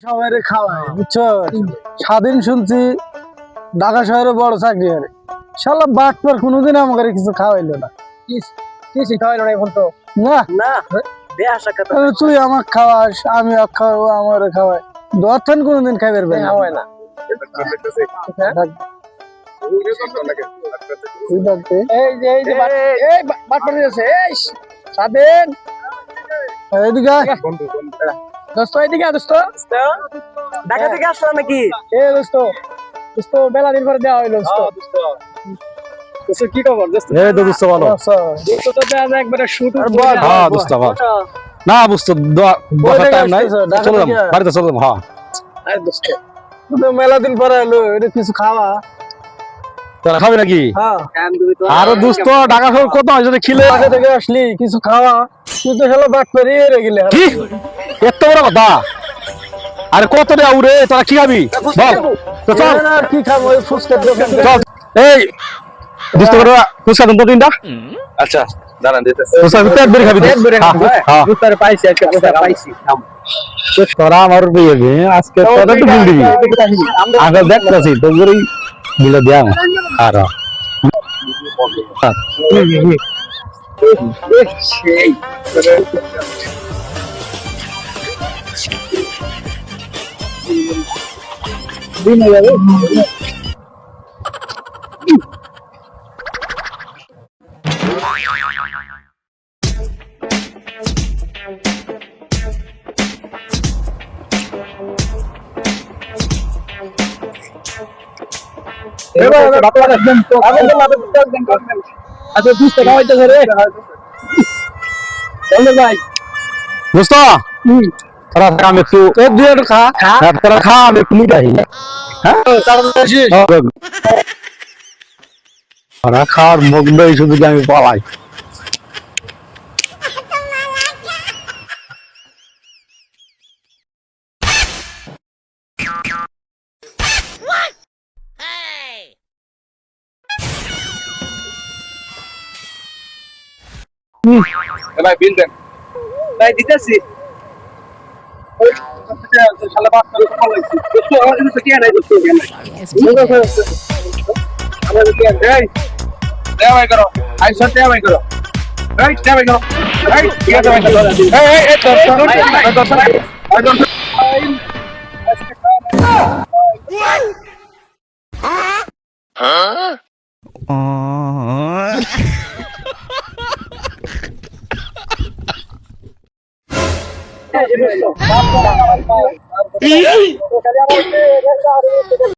সবাই খাওয়ায় বুঝছো। স্বাধীন শুনছি ঢাকা শহরে বড় চাকরি করে, শালা বাটপার কোনোদিন আমাকে কিছু খাওয়াইলো না। কিছু খাওয়াইলো না এখন তো না না তুই আমাকে খাওয়াস, আমি খাওয়াবো, আমার খাওয়াই দর্থন কোনোদিন খাইবার পাই খাওয়ায় না। এই যে বাটপার দিয়েছে এই স্বাধীন এদিকে দোস্ত এদিকে দোস্ত ঢাকা থেকে আসলো নাকি? এ দোস্ত দোস্ত বেলা দিন পরে দেওয়া হইলো দোস্ত। দোস্ত কি খবর দোস্ত? এই তো বুঝতে ভালো দোস্ত তো দেয়া যায় একবারে শুট হ্যাঁ বুঝতে ভালো না বুঝতে টাইম নাই, চলে যাম বাড়িতে চলে যাম। হ্যাঁ আরে দোস্ত মেলা দিন পরে এলো, এটা কিছু খাওয়া। তোরা খাবি নাকি? হ্যাঁ আরো দুস্থ ঢাকা শহর কত হয় খিলে আগে থেকে আসলি কিছু খাওয়া, তুই তো শালা বাটপারি রে গেলে। কি এত বড় কথা? আরে কত রে আউরে, তোরা কি খাবি বল তো চল। আর কি খাবো, ওই ফুচকার দোকান। চল এই দুস্থ করে ফুচকা দেন তো তিনটা। আচ্ছা দাঁড়ান দিতেছে। ফুচকা পেট ভরে খাবি তো? হ্যাঁ দোস্তারে পাইছি একটা কথা পাইছি তোরা আমার বিয়ে আজকে তোরা তো বিল দিবি, আগে দেখতেছি তো করে বিলে দিয়া আর আচ্ছা দুস্ত খাওয়াইতেছে রে বল ভাই দোস্ত তোরা আমি একটু খা তোরা খা, আমি একটু মিটাই। হ্যাঁ ওরা খাওয়ার মুখ দেয় শুধু যে আমি পালাই। ভাই বিল দেন। ভাই দিতেছি শালা বাপ করে ভালো হইছে। দোস্ত আমার কাছে কি নাই দোস্ত কেন আমাদের কি এই দেয়া ভাই করো। আই সব দেয়া ভাই করো। এই দেয়া ভাই করো। এই দেয়া ভাই করো। এই দর্শন দোস্ত